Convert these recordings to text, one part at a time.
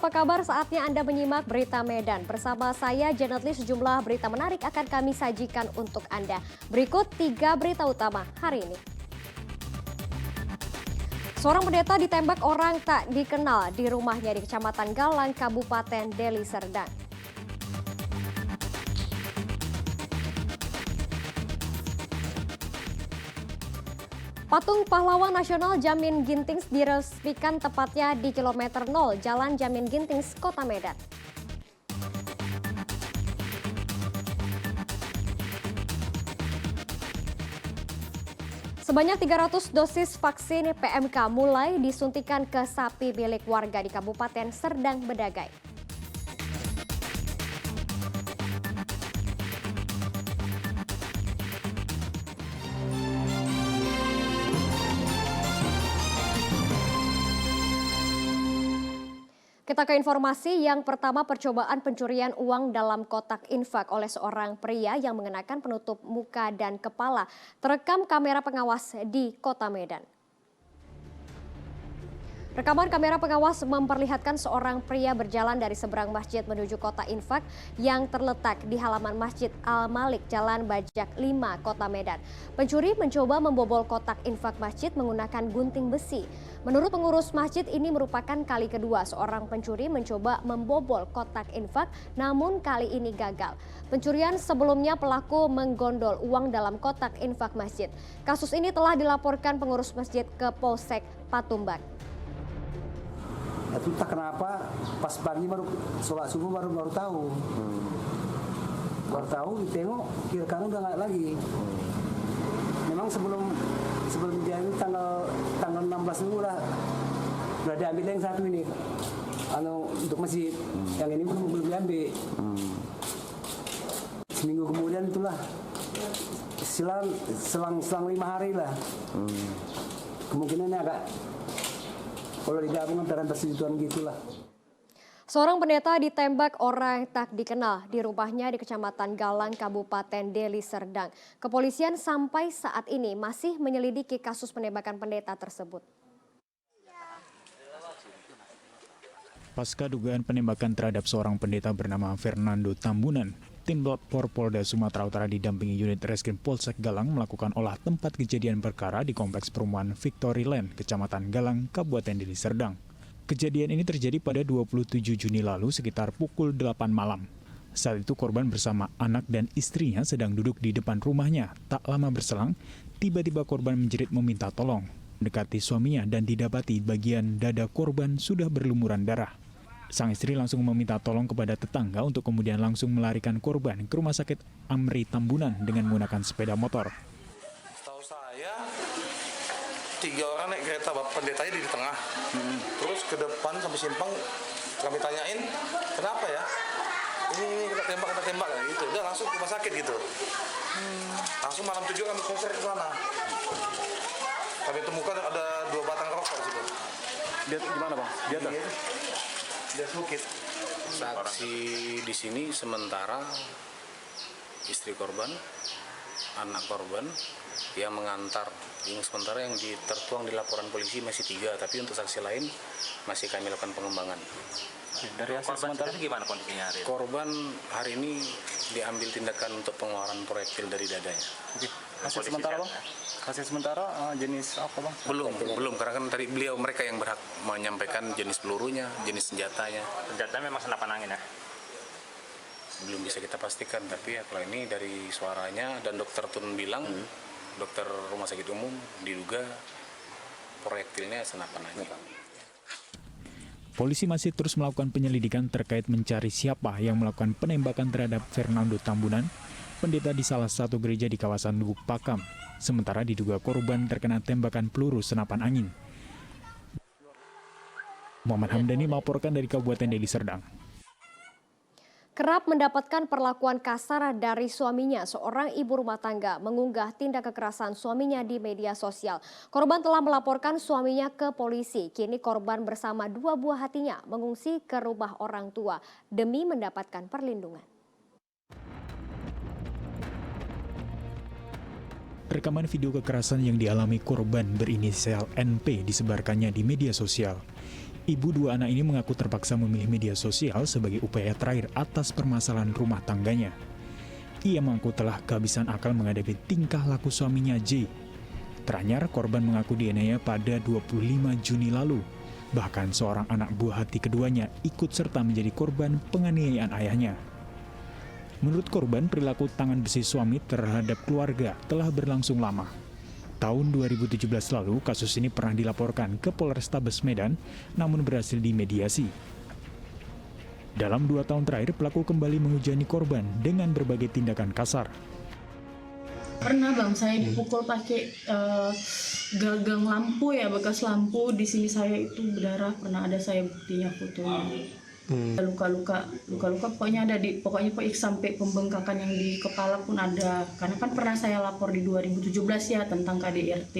apa kabar? Saatnya Anda menyimak Berita Medan. Bersama saya, Janet Lee, sejumlah berita menarik akan kami sajikan untuk Anda. Berikut 3 berita utama hari ini. Seorang pendeta ditembak orang tak dikenal di rumahnya di Kecamatan Galang, Kabupaten Deli Serdang. Patung Pahlawan Nasional Jamin Gintings diresmikan tepatnya di kilometer 0 Jalan Jamin Gintings, Kota Medan. Sebanyak 300 dosis vaksin PMK mulai disuntikan ke sapi milik warga di Kabupaten Serdang Bedagai. Kita ke informasi yang pertama, percobaan pencurian uang dalam kotak infak oleh seorang pria yang mengenakan penutup muka dan kepala terekam kamera pengawas di Kota Medan. Rekaman kamera pengawas memperlihatkan seorang pria berjalan dari seberang masjid menuju kotak infak yang terletak di halaman Masjid Al-Malik, Jalan Bajak 5, Kota Medan. Pencuri mencoba membobol kotak infak masjid menggunakan gunting besi. Menurut pengurus masjid, ini merupakan kali kedua seorang pencuri mencoba membobol kotak infak, namun kali ini gagal. Pencurian sebelumnya pelaku menggondol uang dalam kotak infak masjid. Kasus ini telah dilaporkan pengurus masjid ke Polsek Patumbak. Itu tak kenapa pas pagi baru sholat subuh baru tahu. Baru tahu ditengok kiri kanan udah nggak lagi. Memang sebelum dia ini tanggal 16 itu udah diambil yang satu ini. Untuk masjid. Yang ini belum diambil. Seminggu kemudian itulah selang 5 hari lah. Kemungkinannya agak kalau digabung antara persetujuan gitulah. Seorang pendeta ditembak orang tak dikenal di rumahnya di Kecamatan Galang, Kabupaten Deli Serdang. Kepolisian sampai saat ini masih menyelidiki kasus penembakan pendeta tersebut. Pasca dugaan penembakan terhadap seorang pendeta bernama Fernando Tambunan, tim Polda Sumatera Utara didampingi unit Reskrim Polsek Galang melakukan olah tempat kejadian perkara di Kompleks Perumahan Victory Land, Kecamatan Galang, Kabupaten Deli Serdang. Kejadian ini terjadi pada 27 Juni lalu sekitar pukul 8 malam. Saat itu korban bersama anak dan istrinya sedang duduk di depan rumahnya. Tak lama berselang, tiba-tiba korban menjerit meminta tolong. Mendekati suaminya dan didapati bagian dada korban sudah berlumuran darah. Sang istri langsung meminta tolong kepada tetangga untuk kemudian langsung melarikan korban ke Rumah Sakit Amri Tambunan dengan menggunakan sepeda motor. Setahu saya 3 orang naik kereta, pendetanya di tengah. Terus ke depan sampai simpang kami tanyain, kenapa ya? Ini kita tembak gitu. Udah langsung ke rumah sakit gitu. Langsung malam 7 kami konser ke sana. Kami temukan ada 2 batang rokok di situ. Dia gimana, Bang? Dia ada? Dia bukit. Saksi di sini sementara istri korban, anak korban yang mengantar. Yang sementara yang tertuang di laporan polisi masih 3, tapi untuk saksi lain masih kami lakukan pengembangan. Dari hasil sementara gimana kondisinya hari ini? Korban hari ini diambil tindakan untuk pengeluaran proyektil dari dadanya. Oke. Hasil sementara, Bang? Hasil sementara jenis apa, Bang? Belum, karena kan tadi mereka yang berhak menyampaikan jenis pelurunya, jenis senjatanya. Senjatanya memang senapan angin ya? Belum bisa kita pastikan, tapi ya kalau ini dari suaranya dan dokter Tun bilang, dokter Rumah Sakit Umum diduga proyektilnya senapan angin. Polisi masih terus melakukan penyelidikan terkait mencari siapa yang melakukan penembakan terhadap Fernando Tambunan, pendeta di salah satu gereja di kawasan Lubuk Pakam. Sementara diduga korban terkena tembakan peluru senapan angin. Muhammad Hamdani melaporkan dari Kabupaten Deli Serdang. Kerap mendapatkan perlakuan kasar dari suaminya, seorang ibu rumah tangga mengunggah tindak kekerasan suaminya di media sosial. Korban telah melaporkan suaminya ke polisi. Kini korban bersama 2 buah hatinya mengungsi ke rumah orang tua demi mendapatkan perlindungan. Rekaman video kekerasan yang dialami korban berinisial NP disebarkannya di media sosial. Ibu dua anak ini mengaku terpaksa memilih media sosial sebagai upaya terakhir atas permasalahan rumah tangganya. Ia mengaku telah kehabisan akal menghadapi tingkah laku suaminya J. Teranyar, korban mengaku dianiaya pada 25 Juni lalu. Bahkan seorang anak buah hati keduanya ikut serta menjadi korban penganiayaan ayahnya. Menurut korban, perilaku tangan besi suami terhadap keluarga telah berlangsung lama. Tahun 2017 lalu, kasus ini pernah dilaporkan ke Polrestabes Medan, namun berhasil dimediasi. Dalam 2 tahun terakhir, pelaku kembali menghujani korban dengan berbagai tindakan kasar. Pernah bang, saya dipukul pakai gagang lampu ya, bekas lampu. Di sini saya itu berdarah, pernah ada saya buktinya fotonya. Luka-luka pokoknya ada pokoknya sampai pembengkakan yang di kepala pun ada. Karena kan pernah saya lapor di 2017 ya tentang KDRT,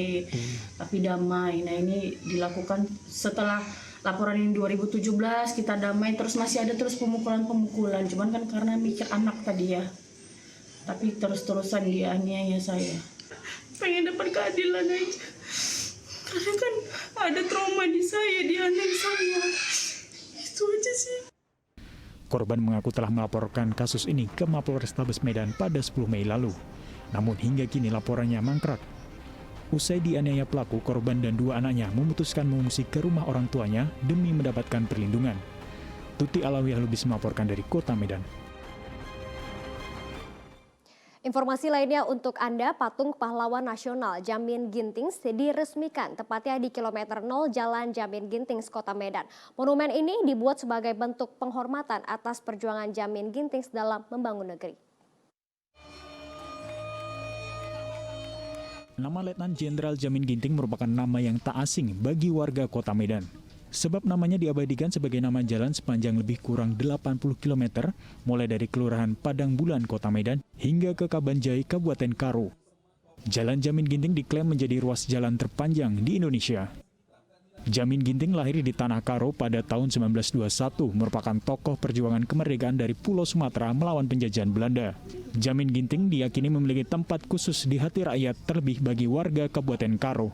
tapi damai. Nah ini dilakukan setelah laporan ini 2017 kita damai, terus masih ada terus pemukulan. Cuman kan karena mikir anak tadi ya, tapi terus-terusan dia aniaya saya. Pengen dapat keadilan aja, karena kan ada trauma di saya, dia aniaya saya. Itu aja sih. Korban mengaku telah melaporkan kasus ini ke Mapolrestabes Medan pada 10 Mei lalu. Namun hingga kini laporannya mangkrak. Usai dianiaya pelaku, korban dan 2 anaknya memutuskan mengungsi ke rumah orang tuanya demi mendapatkan perlindungan. Tuti Alawiyah Lubis melaporkan dari Kota Medan. Informasi lainnya untuk Anda, Patung Pahlawan Nasional Jamin Gintings diresmikan tepatnya di kilometer 0 Jalan Jamin Gintings, Kota Medan. Monumen ini dibuat sebagai bentuk penghormatan atas perjuangan Jamin Gintings dalam membangun negeri. Nama Letnan Jenderal Jamin Ginting merupakan nama yang tak asing bagi warga Kota Medan. Sebab namanya diabadikan sebagai nama jalan sepanjang lebih kurang 80 km, mulai dari Kelurahan Padang Bulan, Kota Medan, hingga ke Kabanjai, Kabupaten Karo. Jalan Jamin Ginting diklaim menjadi ruas jalan terpanjang di Indonesia. Jamin Ginting lahir di Tanah Karo pada tahun 1921, merupakan tokoh perjuangan kemerdekaan dari Pulau Sumatera melawan penjajahan Belanda. Jamin Ginting diyakini memiliki tempat khusus di hati rakyat, terlebih bagi warga Kabupaten Karo.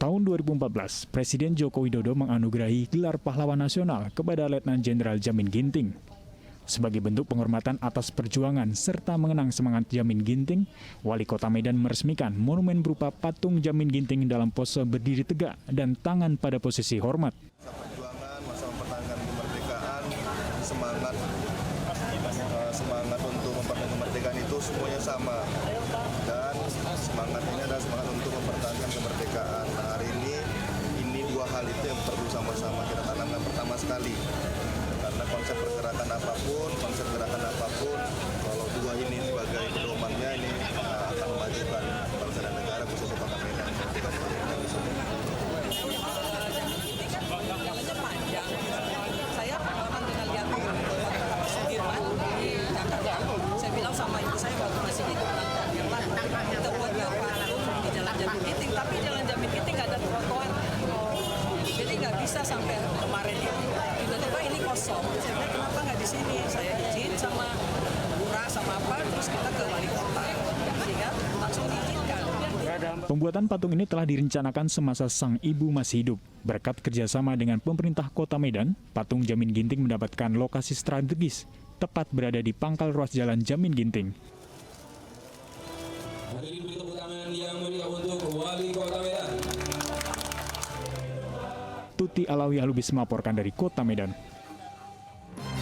Tahun 2014, Presiden Joko Widodo menganugerahi gelar pahlawan nasional kepada Letnan Jenderal Jamin Ginting. Sebagai bentuk penghormatan atas perjuangan serta mengenang semangat Jamin Ginting, Wali Kota Medan meresmikan monumen berupa patung Jamin Ginting dalam pose berdiri tegak dan tangan pada posisi hormat. Perjuangan, masa mempertahankan kemerdekaan, semangat untuk mempertahankan kemerdekaan itu semuanya sama. Dan semangat ini adalah semangat untuk mempertahankan kemerdekaan. Nah, hari ini 2 hal itu yang perlu sama-sama kita tanamkan pertama sekali. Karena konsep gerakan apapun, kalau 2 ini sebagai pedomannya ini akan memajukan bangsa dan negara khususnya Kota Medan. Saya pengalaman dengan lihat Sudirman di Jakarta. Saya bilang sama ibu saya waktu masih hidup, kita buat patung di Jalan Jamin Ginting, tapi Jalan Jamin Ginting nggak ada trotoar, jadi nggak bisa sampai kemarin itu. Tiba-tiba ini kosong. Saya bilang kenapa nggak di sini? Saya izin sama lurah sama apa, terus kita ke wali kota, sehingga langsung diizinkan. Pembuatan patung ini telah direncanakan semasa sang ibu masih hidup. Berkat kerjasama dengan pemerintah Kota Medan, patung Jamin Ginting mendapatkan lokasi strategis, tepat berada di pangkal ruas jalan Jamin Ginting. Hadirin beri tepuk tangan yang meriah untuk Wali Kota Medan. Tuti Alawiyah Lubis melaporkan dari Kota Medan.